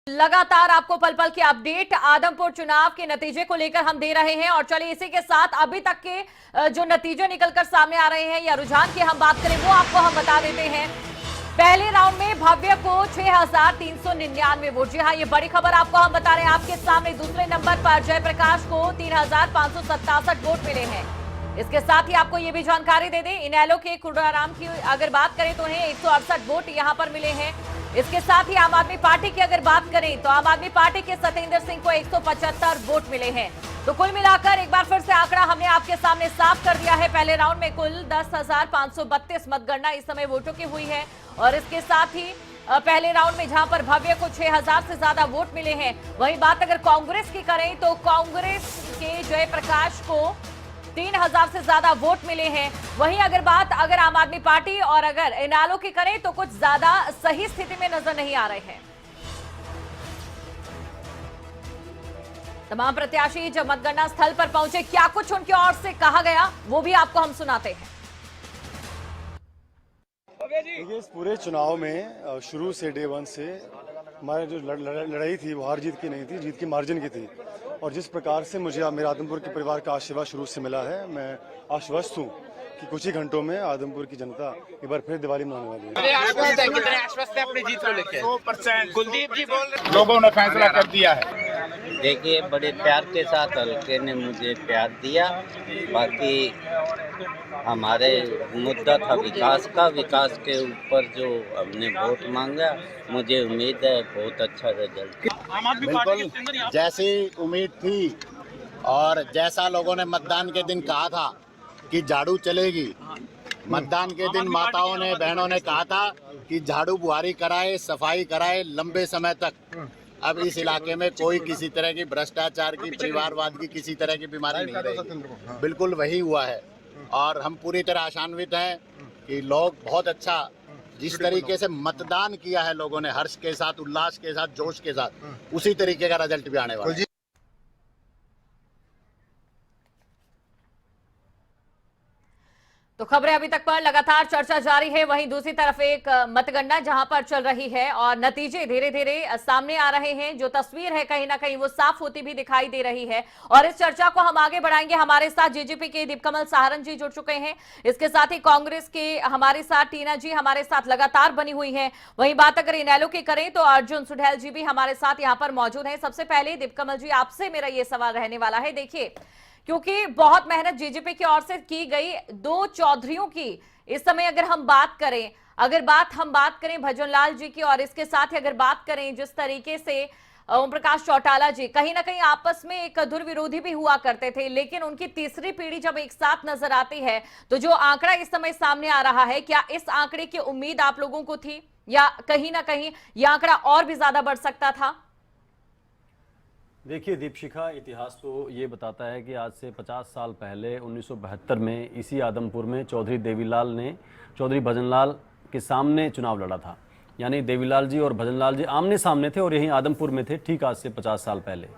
लगातार आपको पल पल की अपडेट आदमपुर चुनाव के नतीजे को लेकर हम दे रहे हैं और चलिए इसी के साथ अभी तक के जो नतीजे निकलकर सामने आ रहे हैं या रुझान की हम बात करें वो आपको हम बता देते हैं। पहले राउंड में भव्य को 6,399 वोट, जी हाँ ये बड़ी खबर आपको हम बता रहे हैं आपके सामने। दूसरे नंबर पर जयप्रकाश को 3,567 वोट मिले हैं। इसके साथ ही आपको ये भी जानकारी दे दें, इनेलो के कुर्राराम की अगर बात करें तो उन्हें 168 वोट यहां पर मिले हैं। इसके साथ ही आम आदमी पार्टी की अगर बात करें तो आम आदमी पार्टी के सतेंद्र सिंह को 175 वोट मिले हैं। तो कुल मिलाकर एक बार फिर से आंकड़ा हमने आपके सामने साफ कर दिया है। पहले राउंड में कुल 10,532 मतगणना इस समय वोटों की हुई है और इसके साथ ही पहले राउंड में जहां पर भव्य को 6,000 से ज्यादा वोट मिले हैं, वहीं बात अगर कांग्रेस की करें तो कांग्रेस के जयप्रकाश को 3,000 से ज्यादा वोट मिले हैं। वहीं अगर आम आदमी पार्टी और अगर इनेलो की करें तो कुछ ज्यादा सही स्थिति में नजर नहीं आ रहे हैं। तमाम प्रत्याशी जब मतगणना स्थल पर पहुंचे, क्या कुछ उनकी ओर से कहा गया वो भी आपको हम सुनाते हैं। देखिए, इस पूरे चुनाव में शुरू से डे वन से हमारे जो लड़ाई थी वो हार जीत की नहीं थी, जीत की मार्जिन की थी। और जिस प्रकार से मुझे मेरे आदमपुर के परिवार का आशीर्वाद शुरू से मिला है, मैं आश्वस्त हूँ कि कुछ ही घंटों में आदमपुर की जनता एक बार फिर दिवाली मनाने वाली है। कितने आश्वस्त है अपनी जीत को लेकर? 100%। कुलदीप जी बोल रहे, लोगों ने फैसला कर दिया है। देखिए, बड़े प्यार के साथ हल्के ने मुझे प्यार दिया। बाकी हमारे मुद्दा था विकास का, विकास के ऊपर जो हमने वोट मांगा, मुझे उम्मीद है बहुत अच्छा रिजल्ट। बिल्कुल जैसी उम्मीद थी और जैसा लोगों ने मतदान के दिन कहा था कि झाड़ू चलेगी, मतदान के दिन माताओं ने बहनों ने कहा था कि झाड़ू बुहारी कराए, सफाई कराए लंबे समय तक। अब इस इलाके में कोई किसी तरह की भ्रष्टाचार की, परिवारवाद की किसी तरह की बीमारी नहीं रहेगी। बिल्कुल वही हुआ है और हम पूरी तरह आशान्वित हैं कि लोग बहुत अच्छा जिस तरीके से मतदान किया है लोगों ने, हर्ष के साथ, उल्लास के साथ, जोश के साथ, उसी तरीके का रिजल्ट भी आने वाला है। तो खबरें अभी तक पर लगातार चर्चा जारी है। वहीं दूसरी तरफ एक मतगणना जहां पर चल रही है और नतीजे धीरे धीरे सामने आ रहे हैं। जो तस्वीर है कहीं ना कहीं वो साफ होती भी दिखाई दे रही है और इस चर्चा को हम आगे बढ़ाएंगे। हमारे साथ जेजेपी के दीपकमल सहारण जी जुड़ चुके हैं। इसके साथ ही कांग्रेस के हमारे साथ टीना जी हमारे साथ लगातार बनी हुई है। वहीं बात अगर इनेलो की करें तो अर्जुन सुढैल जी भी हमारे साथ यहाँ पर मौजूद है। सबसे पहले दीपकमल जी, आपसे मेरा ये सवाल रहने वाला है। देखिए, क्योंकि बहुत मेहनत जेजेपी की ओर से की गई, दो चौधरियों की इस समय अगर हम बात करें भजनलाल जी की, और इसके साथ ही अगर बात करें जिस तरीके से ओम प्रकाश चौटाला जी कहीं ना कहीं आपस में एक दुर्विरोधी भी हुआ करते थे, लेकिन उनकी तीसरी पीढ़ी जब एक साथ नजर आती है तो जो आंकड़ा इस समय सामने आ रहा है, क्या इस आंकड़े की उम्मीद आप लोगों को थी या कहीं ना कहीं यह आंकड़ा और भी ज्यादा बढ़ सकता था? देखिए दीपशिखा, इतिहास तो ये बताता है कि आज से 50 साल पहले 1972 में इसी आदमपुर में चौधरी देवीलाल ने चौधरी भजनलाल के सामने चुनाव लड़ा था। यानी देवीलाल जी और भजनलाल जी आमने सामने थे और यहीं आदमपुर में थे, ठीक आज से 50 साल पहले।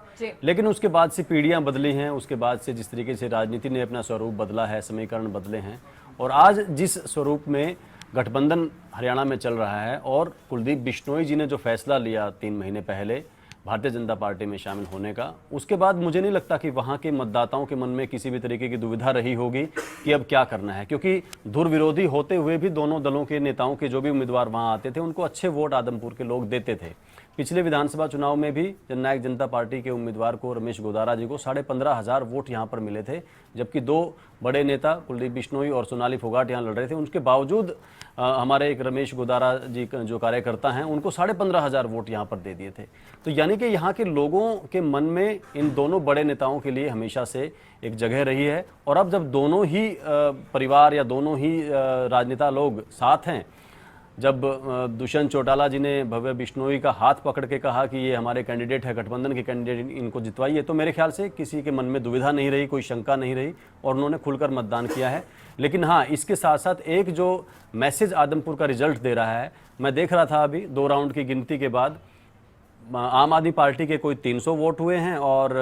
लेकिन उसके बाद से पीढ़ियां बदली हैं, उसके बाद से जिस तरीके से राजनीति ने अपना स्वरूप बदला है, समीकरण बदले हैं और आज जिस स्वरूप में गठबंधन हरियाणा में चल रहा है और कुलदीप बिश्नोई जी ने जो फैसला लिया 3 महीने पहले भारतीय जनता पार्टी में शामिल होने का, उसके बाद मुझे नहीं लगता कि वहाँ के मतदाताओं के मन में किसी भी तरीके की दुविधा रही होगी कि अब क्या करना है, क्योंकि धुरविरोधी होते हुए भी दोनों दलों के नेताओं के जो भी उम्मीदवार वहाँ आते थे उनको अच्छे वोट आदमपुर के लोग देते थे। पिछले विधानसभा चुनाव में भी जननायक जनता पार्टी के उम्मीदवार को, रमेश गोदारा जी को 15,500 वोट यहाँ पर मिले थे, जबकि दो बड़े नेता कुलदीप बिश्नोई और सोनाली फोगाट यहाँ लड़ रहे थे। उनके बावजूद हमारे एक रमेश गोदारा जी जो कार्यकर्ता हैं उनको 15,500 वोट यहाँ पर दे दिए थे। तो यानी कि यहाँ के लोगों के मन में इन दोनों बड़े नेताओं के लिए हमेशा से एक जगह रही है और अब जब दोनों ही परिवार या दोनों ही राजनेता लोग साथ हैं, जब दुष्यंत चौटाला जी ने भव्य बिश्नोई का हाथ पकड़ के कहा कि ये हमारे कैंडिडेट है, गठबंधन के कैंडिडेट, इनको जितवाइए, तो मेरे ख्याल से किसी के मन में दुविधा नहीं रही, कोई शंका नहीं रही और उन्होंने खुलकर मतदान किया है। लेकिन हाँ, इसके साथ साथ एक जो मैसेज आदमपुर का रिजल्ट दे रहा है, मैं देख रहा था अभी 2 राउंड की गिनती के बाद आम आदमी पार्टी के कोई 300 वोट हुए हैं और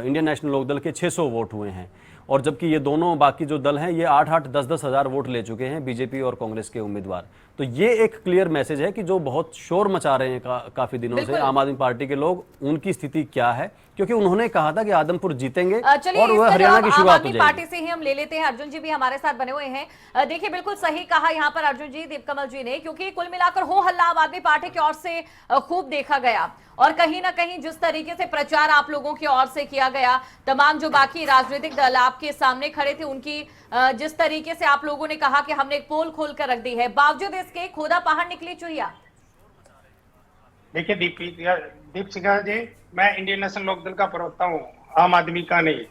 इंडियन नेशनल लोकदल के 600 वोट हुए हैं और जबकि ये दोनों बाकी जो दल हैं ये 8-8, 10-10 हज़ार वोट ले चुके हैं बीजेपी और कांग्रेस के उम्मीदवार। तो ये एक क्लियर मैसेज है कि जो बहुत शोर मचा रहे हैं काफी दिनों से आम आदमी पार्टी के लोग, उनकी स्थिति क्या है, क्योंकि उन्होंने कहा था कि आदमपुर जीतेंगे और वह हरियाणा की शुरुआत हो जाएगी। पार्टी से ही हम ले लेते हैं, अर्जुन जी भी हमारे साथ बने हुए हैं। देखिए बिल्कुल सही कहा यहाँ पर अर्जुन जी, दीपकमल जी ने, क्योंकि कुल मिलाकर हो हल्ला आम आदमी पार्टी की ओर से खूब देखा गया और कहीं ना कहीं जिस तरीके से प्रचार आप लोगों की ओर से किया गया, तमाम जो बाकी राजनीतिक दल आपके सामने खड़े थे उनकी जिस तरीके से आप लोगों ने कहा कि हमने एक पोल खोल कर रख दी है, बावजूद इसके खोदा पहाड़ निकली चुहिया। देखिए दीप सिंह जी, मैं इंडियन नेशनल लोकदल का प्रवक्ता हूँ, आम आदमी का नहीं।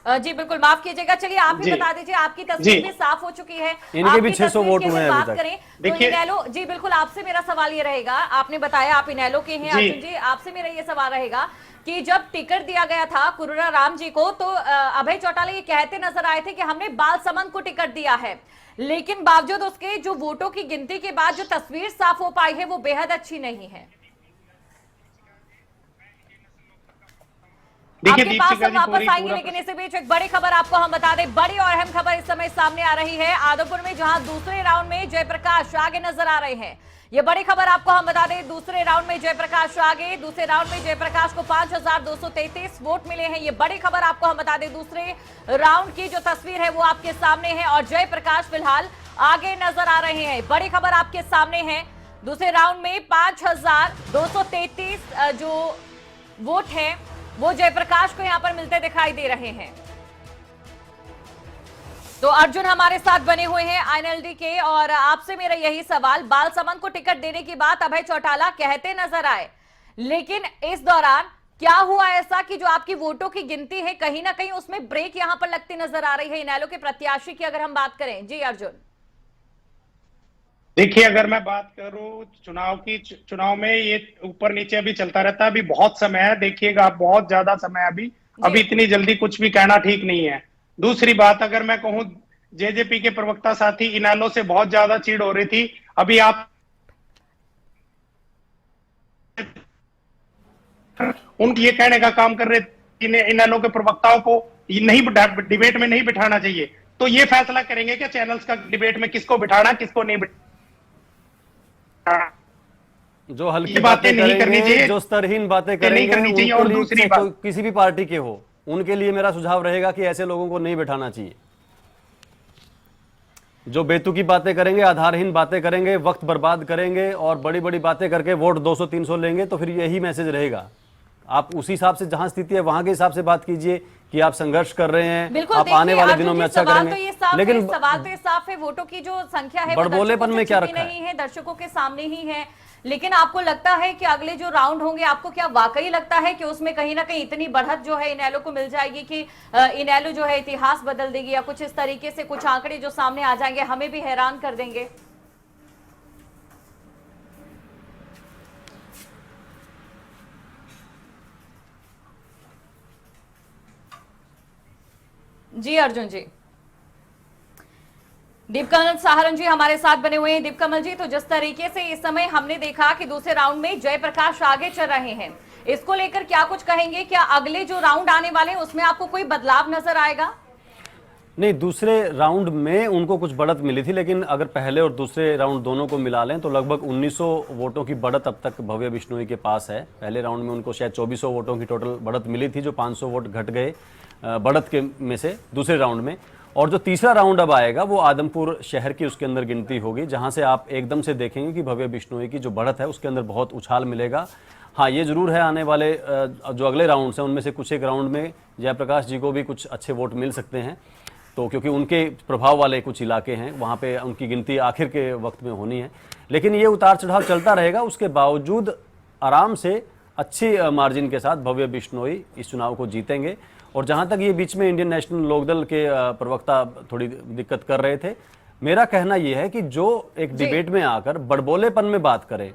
जी बिल्कुल, माफ कीजिएगा। चलिए आप भी बता दीजिए, आपकी तस्वीर भी साफ हो चुकी है, इनके भी 600 वोट हुए हैं अभी तक। करें तो इनेलो जी, बिल्कुल आपसे मेरा सवाल ये रहेगा, आपने बताया आप इनेलो के हैं अर्जुन जी, आपसे मेरा ये सवाल रहेगा कि जब टिकट दिया गया था कुरुरा राम जी को, तो अभय चौटाला ये कहते नजर आए थे कि हमने बालसमंद को टिकट दिया है, लेकिन बावजूद उसके जो वोटों की गिनती के बाद जो तस्वीर साफ हो पाई है वो बेहद अच्छी नहीं है। आपके पास हम वापस आएंगे, लेकिन इसी बीच एक बड़ी खबर आपको हम बता दें, बड़ी और अहम खबर इस समय सामने आ रही है आदमपुर में, जहां दूसरे राउंड में जयप्रकाश आगे नजर आ रहे हैं। ये बड़ी खबर आपको हम बता दें, दूसरे राउंड में जयप्रकाश आगे, दूसरे राउंड में जयप्रकाश को 5233 वोट मिले हैं। ये बड़ी खबर आपको हम बता दें, दूसरे राउंड की जो तस्वीर है वो आपके सामने है और जयप्रकाश फिलहाल आगे नजर आ रहे हैं। बड़ी खबर आपके सामने है, दूसरे राउंड में 5233 जो वोट है वो जयप्रकाश को यहां पर मिलते दिखाई दे रहे हैं। तो अर्जुन हमारे साथ बने हुए हैं आईएनएलडी के, और आपसे मेरा यही सवाल, बालसमंद को टिकट देने की बात अभय चौटाला कहते नजर आए, लेकिन इस दौरान क्या हुआ ऐसा कि जो आपकी वोटों की गिनती है कहीं ना कहीं उसमें ब्रेक यहां पर लगती नजर आ रही है इनेलो के प्रत्याशी की, अगर हम बात करें। जी अर्जुन। देखिए, अगर मैं बात करूं चुनाव में ये ऊपर नीचे अभी चलता रहता है, अभी बहुत समय है, देखिएगा आप, बहुत ज्यादा समय अभी इतनी जल्दी कुछ भी कहना ठीक नहीं है। दूसरी बात, अगर मैं कहूं, जेजेपी के प्रवक्ता साथी इनेलो से बहुत ज्यादा चिढ़ हो रही थी, अभी आप उनकी ये कहने का काम कर रहे थे इनेलो के प्रवक्ताओं को नहीं डिबेट में नहीं बिठाना चाहिए, तो ये फैसला करेंगे क्या चैनल्स का डिबेट में किसको बिठाना किसको नहीं बिठाना। जो हल्की बातें नहीं करनी चाहिए, जो स्तरहीन बातें करेंगे, करनी चाहिए। और दूसरी बात, किसी भी पार्टी के हो, उनके लिए मेरा सुझाव रहेगा कि ऐसे लोगों को नहीं बैठाना चाहिए। जो बेतुकी बातें करेंगे, आधारहीन बातें करेंगे, वक्त बर्बाद करेंगे और बड़ी बड़ी बातें करके वोट 200-300 लेंगे, तो फिर यही मैसेज रहेगा। आप उसी हिसाब से, जहां स्थिति है वहां के हिसाब से बात कीजिए कि आप संघर्ष कर रहे हैं, आप आने वाले दिनों में अच्छा करेंगे। लेकिन सवाल तो साफ है, वोटों की जो संख्या है बड़बोलेपन में क्या रखा नहीं है, दर्शकों के सामने ही है, लेकिन आपको लगता है कि अगले जो राउंड होंगे, आपको क्या वाकई लगता है कि उसमें कहीं ना कहीं इतनी बढ़त जो है इनेलो को मिल जाएगी कि इनेलो जो है इतिहास बदल देगी, या कुछ इस तरीके से कुछ आंकड़े जो सामने आ जाएंगे हमें भी हैरान कर देंगे? जी अर्जुन जी। दीपकमल सहारण जी हमारे साथ बने हुए हैं। दीपकमल जी, तो जिस तरीके से इस समय हमने देखा कि दूसरे राउंड में जयप्रकाश आगे चल रहे हैं, इसको लेकर क्या कुछ कहेंगे? क्या अगले जो राउंड आने वाले हैं उसमें आपको कोई बदलाव नजर आएगा? नहीं, दूसरे राउंड में उनको कुछ बढ़त मिली थी, लेकिन अगर पहले और दूसरे राउंड दोनों को मिला लें तो लगभग 1900 वोटों की बढ़त अब तक भव्य बिश्नोई के पास है। पहले राउंड में उनको शायद 2400 वोटों की टोटल बढ़त मिली थी, जो 500 वोट घट गए बढ़त के में से दूसरे राउंड में। और जो तीसरा राउंड अब आएगा वो आदमपुर शहर की उसके अंदर गिनती होगी, जहां से आप एकदम से देखेंगे कि भव्य बिश्नोई की जो बढ़त है उसके अंदर बहुत उछाल मिलेगा। हाँ, ये जरूर है, आने वाले जो अगले राउंड्स हैं उनमें से कुछ एक राउंड में जयप्रकाश जी को भी कुछ अच्छे वोट मिल सकते हैं, तो क्योंकि उनके प्रभाव वाले कुछ इलाके हैं, वहाँ पे उनकी गिनती आखिर के वक्त में होनी है। लेकिन ये उतार चढ़ाव चलता रहेगा, उसके बावजूद आराम से अच्छी मार्जिन के साथ भव्य बिश्नोई इस चुनाव को जीतेंगे। और जहाँ तक ये बीच में इंडियन नेशनल लोकदल के प्रवक्ता थोड़ी दिक्कत कर रहे थे, मेरा कहना ये है कि जो एक डिबेट में आकर बड़बोलेपन में बात करे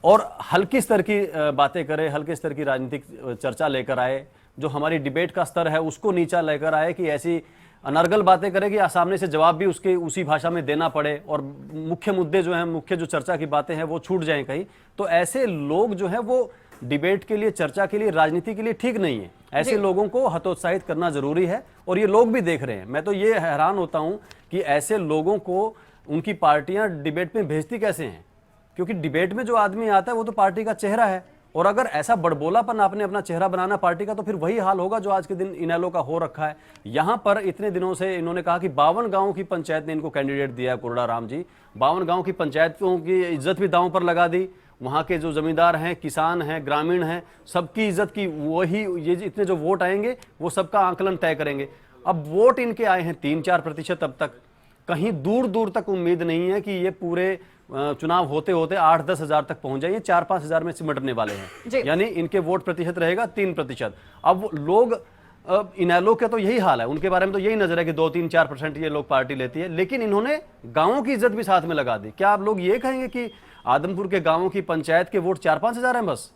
और हल्की स्तर की बातें करे, हल्के स्तर की राजनीतिक चर्चा लेकर आए, जो हमारी डिबेट का स्तर है उसको नीचा लेकर आए, कि ऐसी अनर्गल बातें करे कि सामने से जवाब भी उसके उसी भाषा में देना पड़े और मुख्य मुद्दे जो हैं, मुख्य जो चर्चा की बातें हैं वो छूट जाएं कहीं, तो ऐसे लोग जो हैं वो डिबेट के लिए, चर्चा के लिए, राजनीति के लिए ठीक नहीं है। ऐसे लोगों को हतोत्साहित करना जरूरी है और ये लोग भी देख रहे हैं। मैं तो ये हैरान होता हूं कि ऐसे लोगों को उनकी पार्टियां डिबेट में भेजती कैसे हैं? क्योंकि डिबेट में जो आदमी आता है वो तो पार्टी का चेहरा है, और अगर ऐसा बड़बोलापन आपने अपना चेहरा बनाना पार्टी का, तो फिर वही हाल होगा जो आज के दिन इनेलो का हो रखा है। यहां पर इतने दिनों से इन्होंने कहा कि 52 गांवों की पंचायत ने इनको कैंडिडेट दिया है, कोरड़ा राम जी। 52 गांव की पंचायतों की इज्जत भी दांव पर लगा दी। वहां के जो जमींदार हैं, किसान हैं, ग्रामीण हैं, सबकी इज्जत की वही, ये इतने जो वोट आएंगे वो सबका आंकलन तय करेंगे। अब वोट इनके आए हैं 3-4%। अब तक कहीं दूर दूर तक उम्मीद नहीं है कि ये पूरे चुनाव होते होते 8-10 हजार तक पहुंच जाएंगे। 4-5 हजार में सिमटने वाले हैं, यानी इनके वोट प्रतिशत रहेगा 3%। अब लोग इनेलो के तो यही हाल है, उनके बारे में तो यही नजर है कि 2-3-4% ये लोग पार्टी लेती है, लेकिन इन्होंने गांवों की इज्जत भी साथ में लगा दी। क्या आप लोग ये कहेंगे कि आदमपुर के गांवों की पंचायत के वोट 4-5 हजार हैं बस?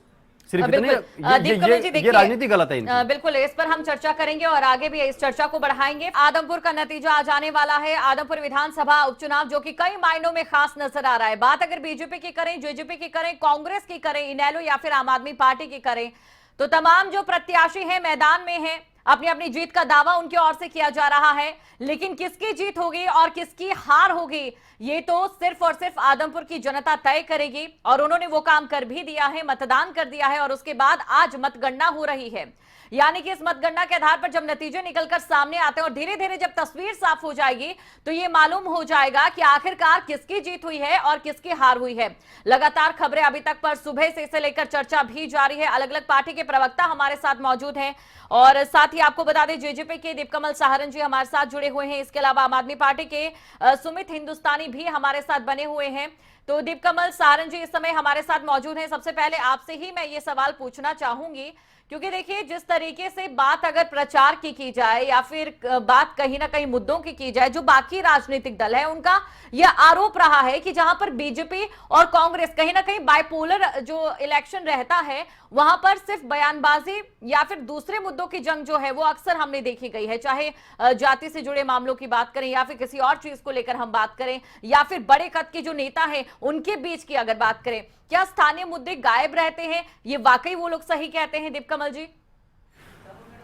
सिर्फ इतने? ये राजनीति गलत है इनकी। बिल्कुल, इस पर हम चर्चा करेंगे और आगे भी इस चर्चा को बढ़ाएंगे। आदमपुर का नतीजा आ जाने वाला है, आदमपुर विधानसभा उपचुनाव, जो कि कई मायनों में खास नजर आ रहा है। बात अगर बीजेपी की करें, जेजेपी की करें, कांग्रेस की करें, इनेलो या फिर आम आदमी पार्टी की करें, तो तमाम जो प्रत्याशी हैं मैदान में हैं, अपनी अपनी जीत का दावा उनकी ओर से किया जा रहा है। लेकिन किसकी जीत होगी और किसकी हार होगी, ये तो सिर्फ और सिर्फ आदमपुर की जनता तय करेगी। और उन्होंने वो काम कर भी दिया है, मतदान कर दिया है, और उसके बाद आज मतगणना हो रही है। यानी कि इस मतगणना के आधार पर जब नतीजे निकलकर सामने आते हैं और धीरे धीरे जब तस्वीर साफ हो जाएगी, तो ये मालूम हो जाएगा कि आखिरकार किसकी जीत हुई है और किसकी हार हुई है। लगातार खबरें अभी तक पर सुबह से इसे लेकर चर्चा भी जारी है। अलग अलग पार्टी के प्रवक्ता हमारे साथ मौजूद हैं, और साथ ही आपको बता दें जेजेपी के दीपकमल सहारन जी हमारे साथ जुड़े हुए हैं। इसके अलावा आम आदमी पार्टी के सुमित हिंदुस्तानी भी हमारे साथ बने हुए हैं। तो दीपकमल सहारन जी इस समय हमारे साथ मौजूद हैं। सबसे पहले आपसे ही मैं ये सवाल पूछना चाहूंगी, क्योंकि देखिए जिस तरीके से बात अगर प्रचार की जाए या फिर बात कहीं ना कहीं मुद्दों की जाए, जो बाकी राजनीतिक दल है उनका यह आरोप रहा है कि जहां पर बीजेपी और कांग्रेस कहीं ना कहीं बाइपोलर जो इलेक्शन रहता है, वहां पर सिर्फ बयानबाजी या फिर दूसरे मुद्दों की जंग जो है वो अक्सर हमने देखी गई है। चाहे जाति से जुड़े मामलों की बात करें या फिर किसी और चीज को लेकर हम बात करें, या फिर बड़े कद के जो नेता हैं उनके बीच की अगर बात करें, क्या स्थानीय मुद्दे गायब रहते हैं? ये वाकई वो लोग सही कहते हैं दीपकमल जी?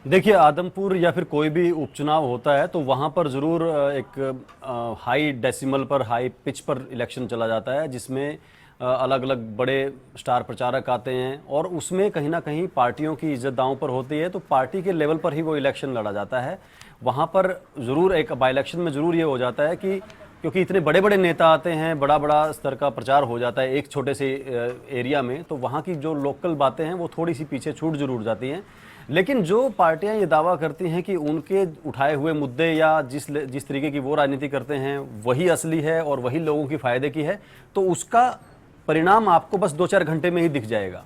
देखिए, आदमपुर या फिर कोई भी उपचुनाव होता है तो वहाँ पर ज़रूर एक हाई डेसिमल पर, हाई पिच पर इलेक्शन चला जाता है, जिसमें अलग अलग बड़े स्टार प्रचारक आते हैं, और उसमें कहीं ना कहीं पार्टियों की इज्जत दांव पर होती है। तो पार्टी के लेवल पर ही वो इलेक्शन लड़ा जाता है। वहाँ पर ज़रूर एक बाई इलेक्शन में ज़रूर ये हो जाता है कि क्योंकि इतने बड़े बड़े नेता आते हैं, बड़ा बड़ा स्तर का प्रचार हो जाता है एक छोटे से एरिया में, तो वहाँ की जो लोकल बातें हैं वो थोड़ी सी पीछे छूट जरूर जाती हैं। लेकिन जो पार्टियां ये दावा करती हैं कि उनके उठाए हुए मुद्दे या जिस तरीके की वो राजनीति करते हैं वही असली है और वही लोगों की फ़ायदे की है, तो उसका परिणाम आपको बस 2-4 घंटे में ही दिख जाएगा।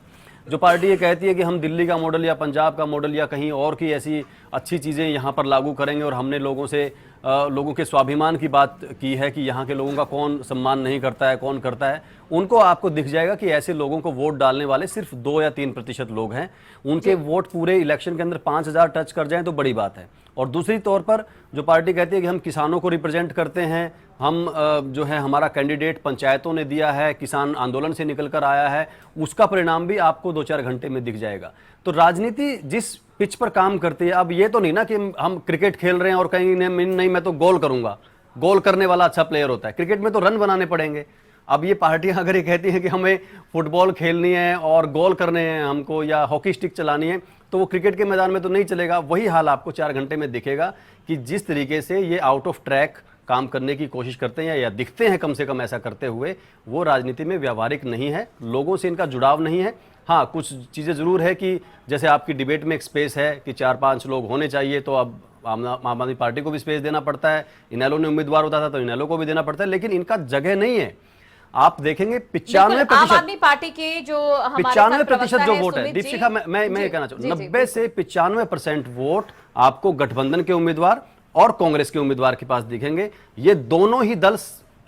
जो पार्टी ये कहती है कि हम दिल्ली का मॉडल या पंजाब का मॉडल या कहीं और की ऐसी अच्छी चीज़ें यहाँ पर लागू करेंगे, और हमने लोगों के स्वाभिमान की बात की है कि यहाँ के लोगों का कौन सम्मान नहीं करता है, कौन करता है, उनको आपको दिख जाएगा कि ऐसे लोगों को वोट डालने वाले सिर्फ 2 या 3% लोग हैं। उनके वोट पूरे इलेक्शन के अंदर 5,000 टच कर जाएं तो बड़ी बात है। और दूसरी तौर पर जो पार्टी कहती है कि हम किसानों को रिप्रेजेंट करते हैं, हम जो है हमारा कैंडिडेट पंचायतों ने दिया है, किसान आंदोलन से निकल कर आया है, उसका परिणाम भी आपको 2-4 घंटे में दिख जाएगा। तो राजनीति जिस पिच पर काम करती है, अब ये तो नहीं ना कि हम क्रिकेट खेल रहे हैं और कहीं नहीं मैं तो गोल करूंगा, गोल करने वाला अच्छा प्लेयर होता है, क्रिकेट में तो रन बनाने पड़ेंगे। अब ये पार्टियां अगर ये कहती हैं कि हमें फुटबॉल खेलनी है और गोल करने हैं हमको, या हॉकी स्टिक चलानी है, तो वो क्रिकेट के मैदान में तो नहीं चलेगा। वही हाल आपको 4 घंटे में दिखेगा कि जिस तरीके से ये आउट ऑफ ट्रैक काम करने की कोशिश करते हैं या दिखते हैं कम से कम ऐसा करते हुए, वो राजनीति में व्यावहारिक नहीं है, लोगों से इनका जुड़ाव नहीं है। हाँ, कुछ चीज़ें ज़रूर है कि जैसे आपकी डिबेट में एक स्पेस है कि 4-5 लोग होने चाहिए, तो अब आम आदमी पार्टी को भी स्पेस देना पड़ता है, इनेलो ने उम्मीदवार होता था तो इनेलो को भी देना पड़ता है, लेकिन इनका जगह नहीं है। आप देखेंगे 95% आम आदमी पार्टी के जो 95% जो वोट है, दीपशिखा मैं ये कहना चाहूँ 90 से 95% वोट आपको गठबंधन के उम्मीदवार और कांग्रेस के उम्मीदवार के पास दिखेंगे। ये दोनों ही दल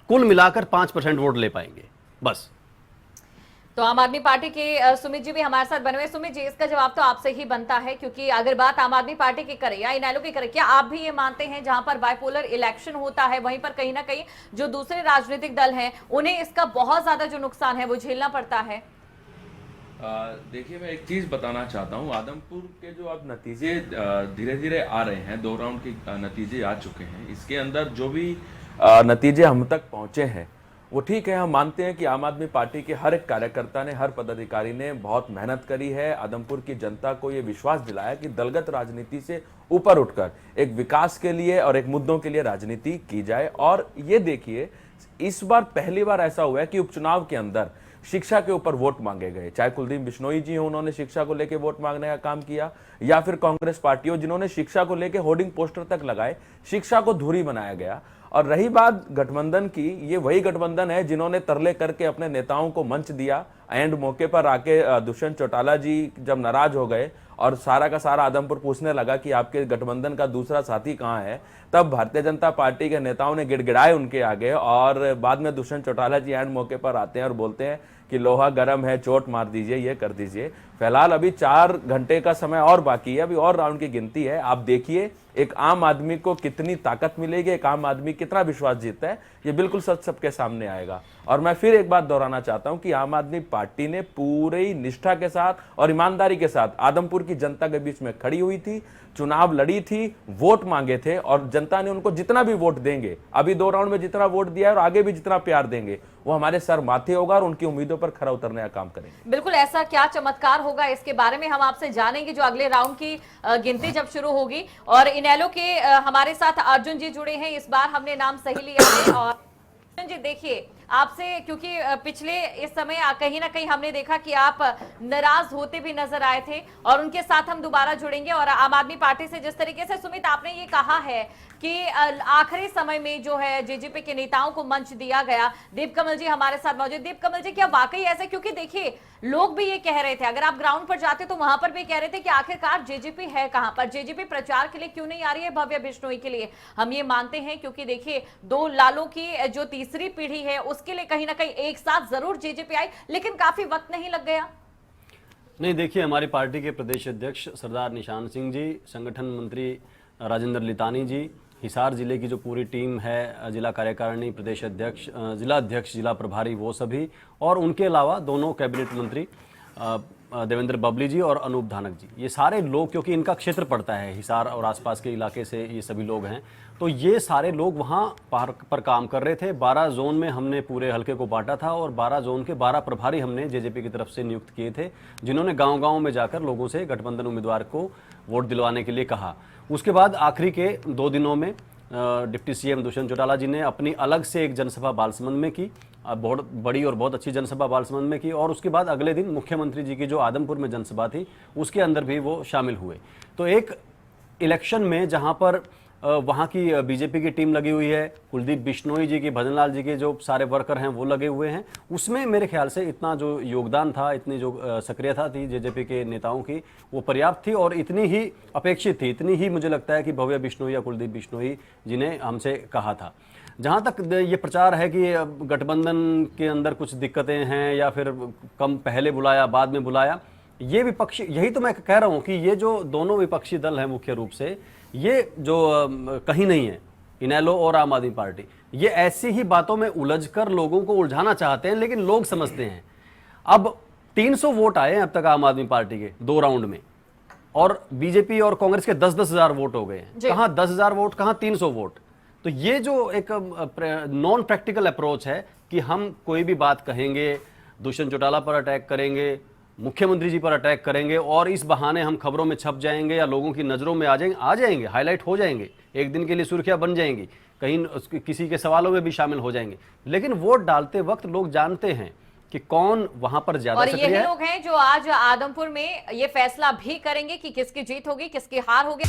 कुल मिलाकर 5% वोट ले पाएंगे बस। तो आम आदमी पार्टी के सुमित जी भी हमारे साथ बने हुए। सुमित जी, इसका जवाब तो आपसे ही बनता है, क्योंकि अगर बात आम आदमी पार्टी की करें या इनेलो की करें, क्या आप भी ये मानते हैं जहां पर बाइपोलर इलेक्शन होता है वहीं पर कहीं ना कहीं जो दूसरे राजनीतिक दल हैं उन्हें इसका बहुत ज्यादा जो नुकसान है वो झेलना पड़ता है? देखिए, मैं एक चीज़ बताना चाहता हूँ। आदमपुर के जो अब नतीजे धीरे धीरे आ रहे हैं, 2 राउंड के नतीजे आ चुके हैं। इसके अंदर जो भी नतीजे हम तक पहुंचे हैं वो ठीक है। हम मानते हैं कि आम आदमी पार्टी के हर एक कार्यकर्ता ने, हर पदाधिकारी ने बहुत मेहनत करी है, आदमपुर की जनता को ये विश्वास दिलाया कि दलगत राजनीति से ऊपर उठकर एक विकास के लिए और एक मुद्दों के लिए राजनीति की जाए। और ये देखिए, इस बार पहली बार ऐसा हुआ है कि उपचुनाव के अंदर शिक्षा के ऊपर वोट मांगे गए, चाहे कुलदीप बिश्नोई जी हो, उन्होंने शिक्षा को लेकर वोट मांगने का काम किया, या फिर कांग्रेस पार्टी हो जिन्होंने शिक्षा को लेकर होर्डिंग पोस्टर तक लगाए, शिक्षा को धुरी बनाया गया। और रही बात गठबंधन की, ये वही गठबंधन है जिन्होंने तरले करके अपने नेताओं को मंच दिया। एंड मौके पर आके दुष्यंत चौटाला जी जब नाराज हो गए और सारा का सारा आदमपुर पूछने लगा कि आपके गठबंधन का दूसरा साथी कहाँ है, तब भारतीय जनता पार्टी के नेताओं ने गिड़गिड़ाए उनके आगे। और बाद में दुष्यंत चौटाला जी एंड मौके पर आते हैं और बोलते हैं कि लोहा गर्म है, चोट मार दीजिए, ये कर दीजिए। फिलहाल अभी 4 घंटे का समय और बाकी है, अभी और राउंड की गिनती है। आप देखिए एक आम आदमी को कितनी ताकत मिलेगी, एक आम आदमी कितना विश्वास जीतता है, ये बिल्कुल सच सबके सामने आएगा। और मैं फिर एक बात दोहराना चाहता हूं कि आम आदमी पार्टी ने पूरी निष्ठा के साथ और ईमानदारी के साथ आदमपुर की जनता के बीच में खड़ी हुई थी, चुनाव लड़ी थी, वोट मांगे थे और जनता ने उनको जितना भी वोट देंगे, अभी 2 राउंड में जितना वोट दिया है और आगे भी जितना प्यार देंगे, वो हमारे सर माथे होगा और उनकी उम्मीदों पर खरा उतरने का काम करेंगे। बिल्कुल, ऐसा क्या चमत्कार होगा इसके बारे में हम आपसे जानेंगे जो अगले राउंड की गिनती जब शुरू होगी। और इनेलो के हमारे साथ अर्जुन जी जुड़े हैं, इस बार हमने नाम सही लिया है। और अर्जुन जी देखिए आपसे, क्योंकि पिछले इस समय कहीं ना कहीं हमने देखा कि आप नाराज होते भी नजर आए थे और उनके साथ हम दोबारा जुड़ेंगे। और आम आदमी पार्टी से जिस तरीके से सुमित आपने ये कहा है कि आखिरी समय में जो है जेजेपी के नेताओं को मंच दिया गया, दीप कमल जी हमारे साथ मौजूद। दीप कमल जी, क्या वाकई ऐसा? क्योंकि देखिए लोग भी ये कह रहे थे, अगर आप ग्राउंड पर जाते तो वहां पर भी कह रहे थे कि आखिरकार जेजेपी है कहां पर, जेजेपी प्रचार के लिए क्यों नहीं आ रही है भव्य बिश्नोई के लिए। हम ये मानते हैं क्योंकि देखिए 2 लालों की जो तीसरी पीढ़ी है उसके लिए कहीं ना कहीं एक साथ जरूर जेजेपी आई, लेकिन काफी वक्त नहीं लग गया। नहीं, देखिए हमारी पार्टी के प्रदेश अध्यक्ष सरदार निशान सिंह जी, संगठन मंत्री राजेंद्र लितानी जी, हिसार जिले की जो पूरी टीम है, जिला कार्यकारिणी, प्रदेश अध्यक्ष, जिला अध्यक्ष, जिला प्रभारी, वो सभी, और उनके अलावा दोनों कैबिनेट मंत्री देवेंद्र बबली जी और अनूप धानक जी, ये सारे लोग, क्योंकि इनका क्षेत्र पड़ता है हिसार और आसपास के इलाके से ये सभी लोग हैं, तो ये सारे लोग वहाँ पर काम कर रहे थे। 12 जोन में हमने पूरे हलके को बांटा था और 12 जोन के 12 प्रभारी हमने जेजेपी की तरफ से नियुक्त किए थे, जिन्होंने गांव-गांव में जाकर लोगों से गठबंधन उम्मीदवार को वोट दिलवाने के लिए कहा। उसके बाद आखिरी के 2 दिनों में डिप्टी सीएम दुष्यंत चौटाला जी ने अपनी अलग से एक जनसभा बालसमंद में की, बहुत बड़ी और बहुत अच्छी जनसभा बालसमंद में की। और उसके बाद अगले दिन मुख्यमंत्री जी की जो आदमपुर में जनसभा थी उसके अंदर भी वो शामिल हुए। तो एक इलेक्शन में जहां पर वहाँ की बीजेपी की टीम लगी हुई है, कुलदीप बिश्नोई जी की, भजनलाल जी के जो सारे वर्कर हैं वो लगे हुए हैं, उसमें मेरे ख्याल से इतना जो योगदान था, इतनी जो सक्रियता थी जेजेपी के नेताओं की, वो पर्याप्त थी और इतनी ही अपेक्षित थी, इतनी ही मुझे लगता है कि भव्य बिश्नोई या कुलदीप बिश्नोई जी ने हमसे कहा था। जहाँ तक ये प्रचार है कि गठबंधन के अंदर कुछ दिक्कतें हैं या फिर कम पहले बुलाया बाद में बुलाया, ये विपक्षी, यही तो मैं कह रहा हूँ कि ये जो दोनों विपक्षी दल हैं मुख्य रूप से, ये जो कहीं नहीं है, इनेलो और आम आदमी पार्टी, ये ऐसी ही बातों में उलझकर लोगों को उलझाना चाहते हैं, लेकिन लोग समझते हैं। अब 300 वोट आए हैं अब तक आम आदमी पार्टी के 2 राउंड में, और बीजेपी और कांग्रेस के 10-10 हजार वोट हो गए हैं। कहाँ 10,000 वोट, कहाँ 300 वोट। तो ये जो एक नॉन प्रैक्टिकल अप्रोच है कि हम कोई भी बात कहेंगे, दुष्यंत चौटाला पर अटैक करेंगे, मुख्यमंत्री जी पर अटैक करेंगे और इस बहाने हम खबरों में छप जाएंगे या लोगों की नज़रों में आ जाएंगे, हाईलाइट हो जाएंगे, एक दिन के लिए सुर्खियां बन जाएंगी, कहीं किसी के सवालों में भी शामिल हो जाएंगे। लेकिन वोट डालते वक्त लोग जानते हैं कि कौन वहां पर ज्यादा सक्रिय है। और यही लोग हैं जो आज आदमपुर में ये फैसला भी करेंगे कि किसकी जीत होगी, किसकी हार होगी।